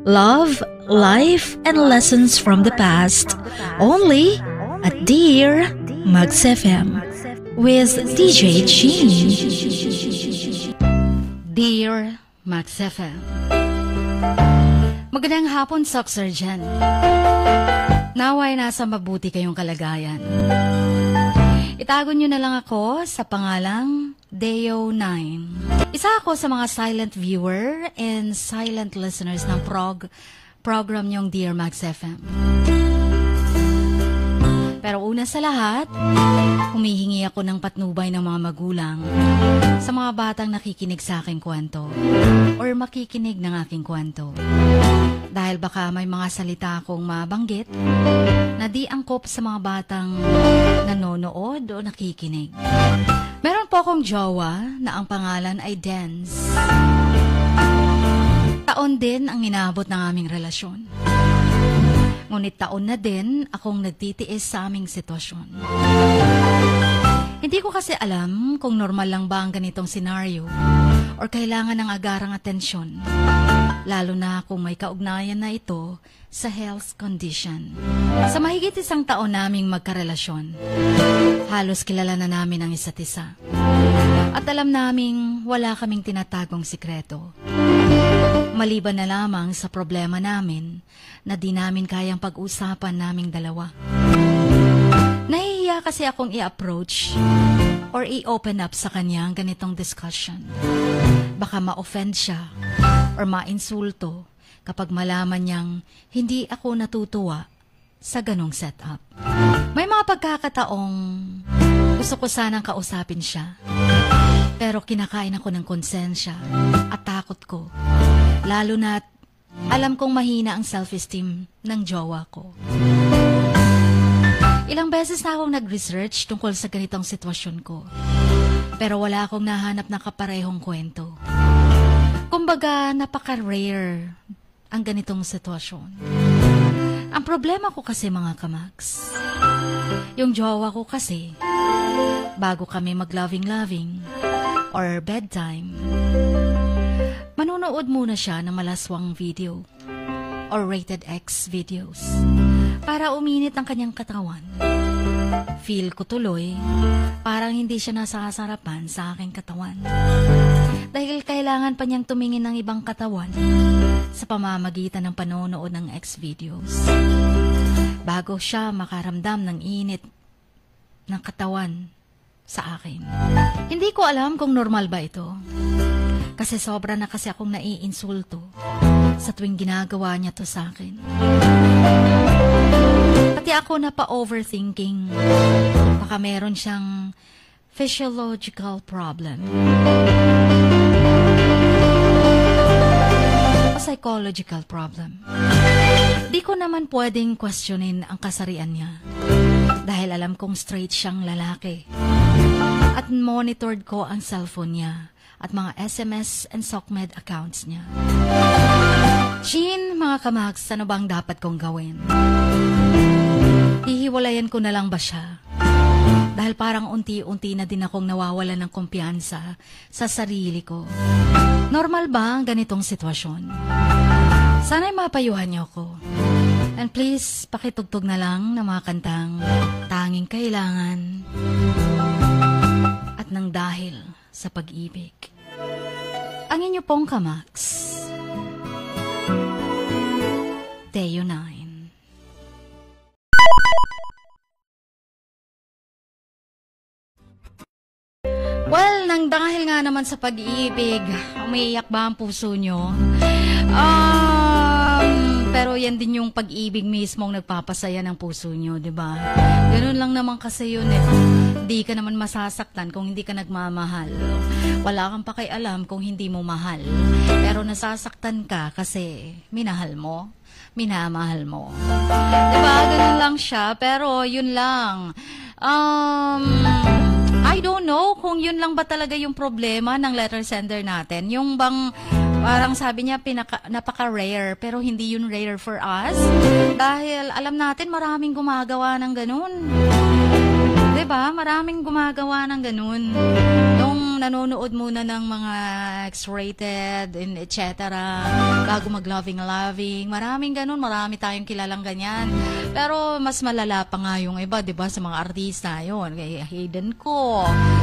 Love, life, and lessons from the past. Only at Dear Mags FM with DJ Chin. Dear Mags FM, magandang hapon, Soxer dyan. Naway nasa mabuti kayong kalagayan. Itago nyo na lang ako sa pangalang Deo9. Isa ako sa mga silent viewer and silent listeners ng program nyong Dear Mags FM. Pero una sa lahat, humihingi ako ng patnubay ng mga magulang sa mga batang nakikinig sa aking kwento or makikinig ng aking kwento. Dahil baka may mga salita akong mabanggit na di angkop sa mga batang nanonood o nakikinig. Meron po akong jowa na ang pangalan ay Dance. Taon din ang inabot ng aming relasyon. Ngunit taon na din akong nagtitiis sa aming sitwasyon. Hindi ko kasi alam kung normal lang ba ang ganitong senaryo or kailangan ng agarang atensyon, lalo na kung may kaugnayan na ito sa health condition. Sa mahigit isang taon naming magkarelasyon, halos kilala na namin ang isa't isa. At alam naming wala kaming tinatagong sikreto. Maliban na lamang sa problema namin na di namin kayang pag-usapan naming dalawa. Nahihiya kasi akong i-approach or i-open up sa kanya ang ganitong discussion. Baka ma-offend siya or ma-insulto kapag malaman niyang hindi ako natutuwa sa ganong setup. May mga pagkakataong gusto ko sanang kausapin siya, pero kinakain ako ng konsensya at takot ko. Lalo na't alam kong mahina ang self-esteem ng jowa ko. Ilang beses na akong nag-research tungkol sa ganitong sitwasyon ko, pero wala akong nahanap na kaparehong kwento. Kumbaga, napaka-rare ang ganitong sitwasyon. Ang problema ko kasi, mga kamags, yung jowa ko kasi, bago kami mag-loving-loving or bedtime, manunood muna siya ng malaswang video or rated X videos para uminit ang kanyang katawan. Feel ko tuloy parang hindi siya nasasarapan sa aking katawan. Dahil kailangan pa niyang tumingin ng ibang katawan sa pamamagitan ng panonood ng X videos bago siya makaramdam ng init ng katawan sa akin. Hindi ko alam kung normal ba ito. Kasi sobra na kasi akong naiinsulto sa tuwing ginagawa niya to sa akin. Pati ako na pa-overthinking. Baka meron siyang physiological problem o psychological problem. Di ko naman pwedeng questionin ang kasarian niya dahil alam kong straight siyang lalaki. At monitored ko ang cellphone niya at mga SMS and SOCMED accounts niya. Chin, mga kamags, ano bang dapat kong gawin? Hihiwalayan ko na lang ba siya? Dahil parang unti-unti na din akong nawawalan ng kumpiyansa sa sarili ko. Normal ba ang ganitong sitwasyon? Sana'y mapayuhan niyo ko. And please, pakitugtog na lang ng mga kantang Tanging Kailangan at Nang Dahil sa Pag-ibig. Ang inyo pong kamags, Deo9. Well, nang dahil nga naman sa pag-ibig, umiiyak ba ang puso nyo? Pero yan din yung pag-ibig mismong nagpapasaya ng puso nyo, di ba? Ganun lang naman kasi yun eh. Hindi ka naman masasaktan kung hindi ka nagmamahal. Wala kang pakialam kung hindi mo mahal. Pero nasasaktan ka kasi minahal mo, minamahal mo. Di ba? Ganun lang siya. Pero yun lang. I don't know kung yun lang ba talaga yung problema ng letter sender natin. Yung bang parang sabi niya napaka-rare pero hindi yun rare for us. Dahil alam natin maraming gumagawa ng ganun. Diba? Maraming gumagawa ng ganun. Yung nanonood muna ng mga X-rated and etc. bago mag-loving. Maraming ganun, marami tayong kilalang ganyan. Pero mas malala pa nga yung iba, 'di ba, sa mga artista 'yon. Kay Hayden ko,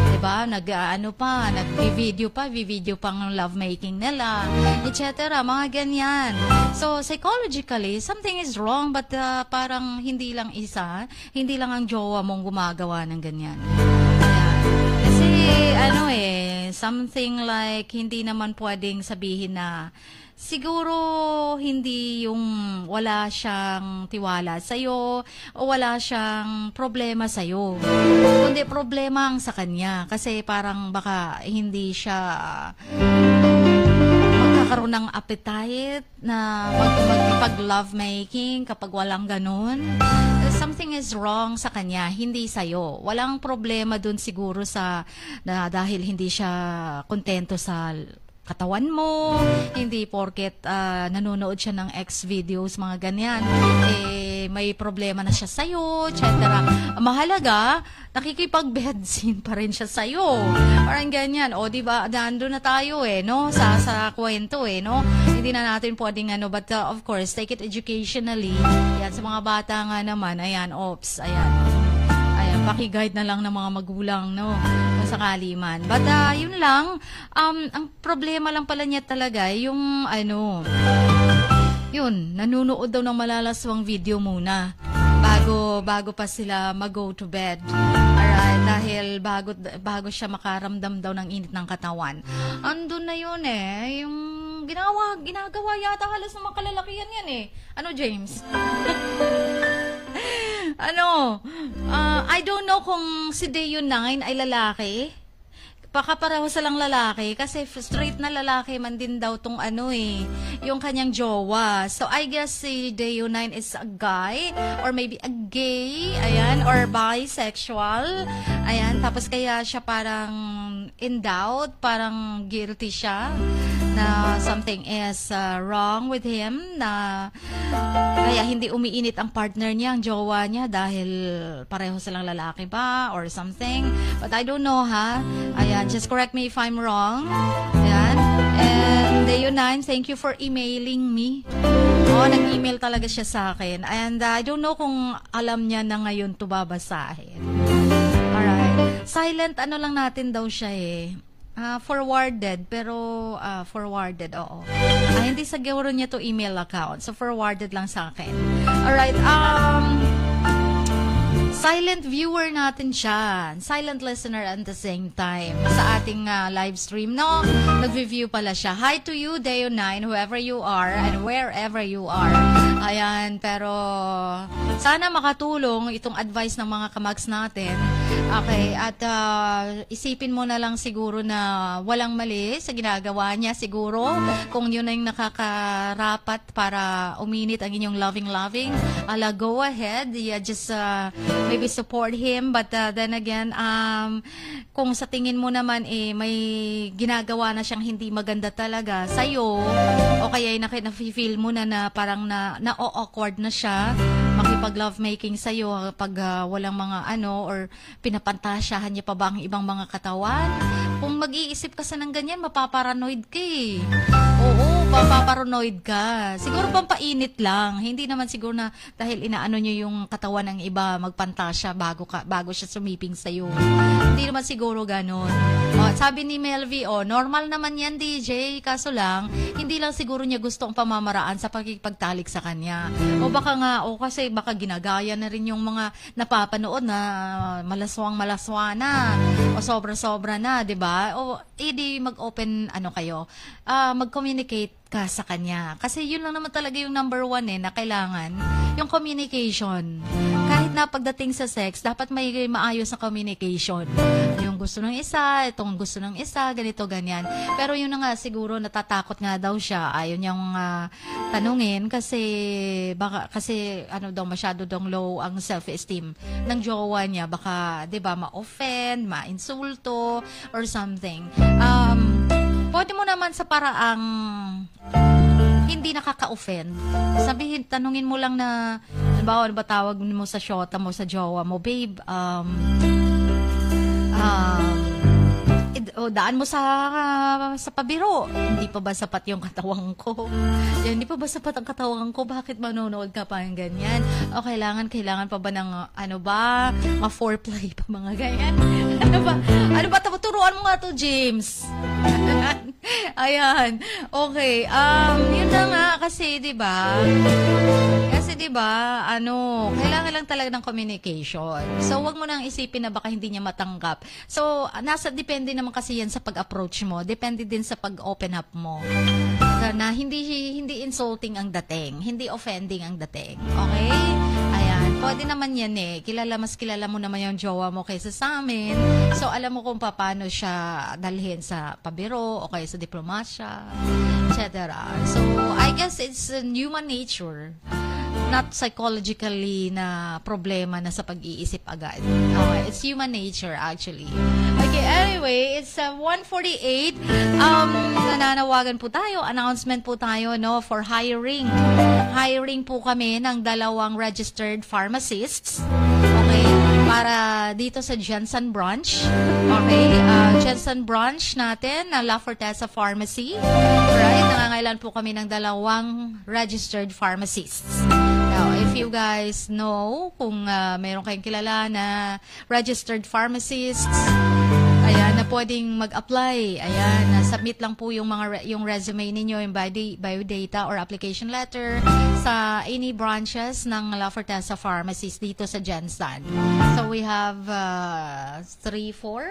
'di ba? Nag-video pang lovemaking nila, etc. Mga ganyan. So, psychologically, something is wrong, but parang hindi lang ang jowa mong gumagawa ng ganyan. Kasi, something like, hindi naman pwedeng sabihin na, siguro hindi yung wala siyang tiwala sa'yo o wala siyang problema sa'yo. Kundi problema ang sa kanya. Kasi parang baka hindi siya magkakaroon ng appetite na mag-lovemaking kapag walang ganun. Something is wrong sa kanya, hindi sa'yo. Walang problema dun siguro dahil hindi siya kontento sa katawan mo, hindi porket nanonood siya ng X-videos, mga ganyan, may problema na siya sa'yo, etc. Mahalaga, nakikipag-bed scene pa rin siya sa'yo. Parang ganyan. O, diba, nandun na tayo no? Sa kwento no? Hindi na natin pwedeng but of course, take it educationally. Yan, sa mga bata nga naman, ayan, paki-guide na lang ng mga magulang, no? Kung sakali man. But, yun lang, ang problema lang pala niya talaga, yung, yun, nanunood daw ng malalaswang video muna, bago pa sila mag-go to bed. Alright, dahil bago siya makaramdam daw ng init ng katawan. Andun na yun yung ginagawa yata halos ng mga kalalakihan yan Ano, James? I don't know kung si Dayo 9 ay lalaki. Baka pareho silang lalaki kasi straight na lalaki man din daw tong yung kanyang jowa. So I guess si Dayo 9 is a guy or maybe a gay, ayan, or bisexual. Ayan, tapos kaya siya parang in doubt, parang guilty siya na something is wrong with him, na kaya hindi umiinit ang partner niya, ang jowa niya, dahil pareho silang lalaki ba or something. But I don't know, Ayan, just correct me if I'm wrong. Ayan. And Dayo 9, thank you for emailing me. Nag-email talaga siya sa akin. And I don't know kung alam niya na ngayon to babasahin. Alright. Silent, lang natin daw siya forwarded, pero forwarded, oo. Hindi siguro niya to email account. So, forwarded lang sa akin. Alright, silent viewer natin siya. Silent listener at the same time. Sa ating live stream, no? Nag-review pala siya. Hi to you, Dayo 9, whoever you are and wherever you are. Ayan, pero sana makatulong itong advice ng mga kamags natin. Okay, at isipin mo na lang siguro na walang mali sa ginagawa niya siguro. Kung yun ay nakakarapat para uminit ang inyong loving, go ahead. Yeah, just maybe support him, but then again, kung sa tingin mo naman may ginagawa na siyang hindi maganda talaga sa'yo, o kaya na-feel mo na parang na-awkward na siya makipag-lovemaking sa'yo pag walang mga or pinapantasyahan niya pa ba ang ibang mga katawan. Kung mag-iisip ka sa ng ganyan, mapaparanoid ka Oo, mapaparanoid ka. Siguro pampainit lang. Hindi naman siguro na dahil inaano niyo yung katawan ng iba, magpantasya bago siya sumiping sa'yo. Hindi naman siguro ganun. Sabi ni Melvie, normal naman yan, DJ. Kaso lang, hindi lang siguro niya gusto ang pamamaraan sa pagkikipagtalik sa kanya. O baka nga, kasi baka ginagaya na rin yung mga napapanood na malaswang-malaswa na. O sobra-sobra na, di ba? O, edi mag-open, kayo, mag-communicate ka sa kanya. Kasi yun lang naman talaga yung number 1 na kailangan. Yung communication. Kahit na pagdating sa sex, dapat may maayos na communication. Yung gusto ng isa, itong gusto ng isa, ganito, ganyan. Pero yun na nga, siguro natatakot nga daw siya. Ayaw niyang tanungin kasi masyado daw low ang self-esteem ng jowa niya. Baka, di ba, ma-offend, ma-insulto, or something. Pwede mo naman sa paraang hindi nakaka-offend. Tanungin mo lang na, ano ba tawag mo sa shota mo, sa jowa mo, babe, Daan mo sa pabiro. Hindi pa ba sapat yung katawan ko? Hindi pa ba sapat ang katawan ko? Bakit manonood ka pa ng ganyan? O kailangan pa ba ng ma-foreplay pa mga ganyan? Ano ba? Turuan mo nga to, James. Ayan. Okay. Yun na nga kasi, 'di ba? Kailangan lang talaga ng communication. So, wag mo nang isipin na baka hindi niya matanggap. So, depende naman kasi yan sa pag-approach mo. Depende din sa pag-open up mo. Na hindi insulting ang dating. Hindi offending ang dating. Okay? Ayan. Pwede naman yan mas kilala mo naman yung jowa mo kaysa sa amin. So, alam mo kung paano siya dalhin sa pabiro o kaya sa diplomasya, etc. So, I guess it's human nature. Not psychologically na problema na sa pag-iisip agad. Okay, it's human nature actually. Okay, anyway, it's 1:48. Nananawagan po tayo, announcement po tayo for hiring. Hiring po kami ng 2 registered pharmacists. Okay, para dito sa Jensen branch. Okay, Jensen branch natin na La Forteza Pharmacy. Right, nangangailan po kami ng 2 registered pharmacists. Now, if you guys know kung meron kayong kilala na registered pharmacists, ayan, na pwedeng mag-apply. Ayan, submit lang po yung resume ninyo, yung biodata or application letter sa any branches ng La Forteza Pharmacies dito sa Jensen. So, we have 3-4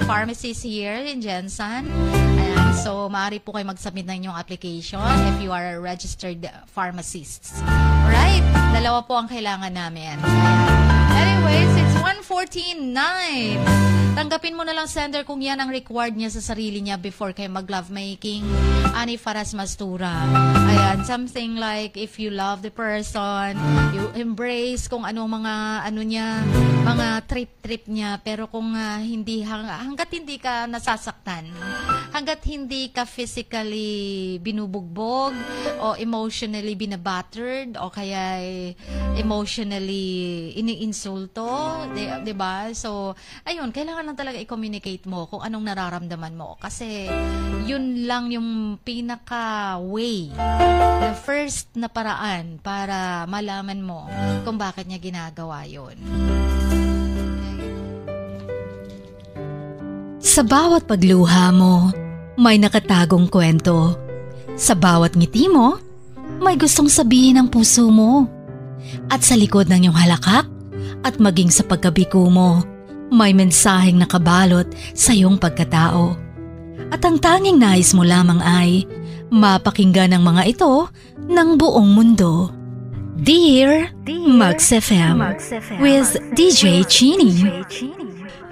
pharmacies here in Jensen. Ayan, so maaari po kayo mag-submit ng inyong application if you are a registered pharmacist. Alright, 2 po ang kailangan namin. Anyways, it's 1:49. Tanggapin mo na lang, sender, kung yan ang required niya sa sarili niya before kayo mag-lovemaking. Ani Faras Mastura. Ayan, something like if you love the person, you embrace kung anong mga trip niya. Pero kung hanggat hindi ka nasasaktan, hanggat hindi ka physically binubugbog o emotionally binabattered o kaya emotionally iniinsulto, diba? So, ayun, kailangan lang talaga i-communicate mo kung anong nararamdaman mo. Kasi, yun lang yung pinaka-way, the first na paraan para malaman mo kung bakit niya ginagawa yun. Sa bawat pagluha mo, may nakatagong kwento. Sa bawat ngiti mo, may gustong sabihin ng puso mo. At sa likod ng iyong halakak at maging sa pagkabiko mo, may mensaheng nakabalot sa iyong pagkatao. At ang tanging nais mo lamang ay mapakinggan ang mga ito ng buong mundo. Dear Max FM with DJ Chini.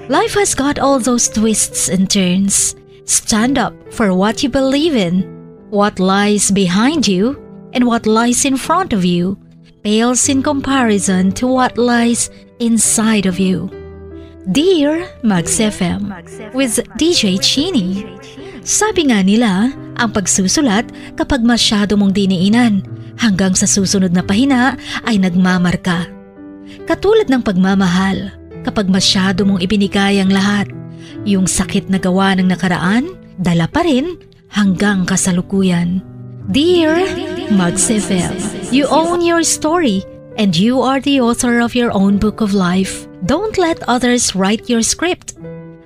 Life has got all those twists and turns. Stand up for what you believe in. What lies behind you and what lies in front of you pales in comparison to what lies inside of you. Dear Max FM with DJ Chini. Sabi nga nila, ang pagsusulat kapag masyado mong diniinan hanggang sa susunod na pahina ay nagmamarka. Katulad ng pagmamahal, kapag masyado mong ibinigay ang lahat, yung sakit na gawa ng nakaraan, dala pa rin hanggang kasalukuyan. Dear Max FM, you own your story and you are the author of your own book of life. Don't let others write your script,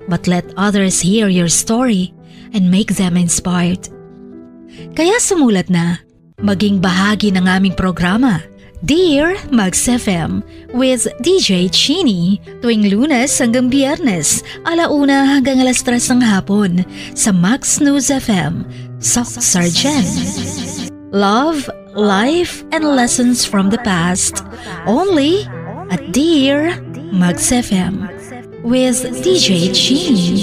but let others hear your story and make them inspired. Kaya sumulat na, maging bahagi ng aming programa, Dear Max FM with DJ Chini, tuwing Lunes hanggang Biyernes, 1:00 hanggang 3:00 ng hapon sa Max News FM, Sock Sargent. Love, life, and lessons from the past, only at Dear Max FM with DJ Chini.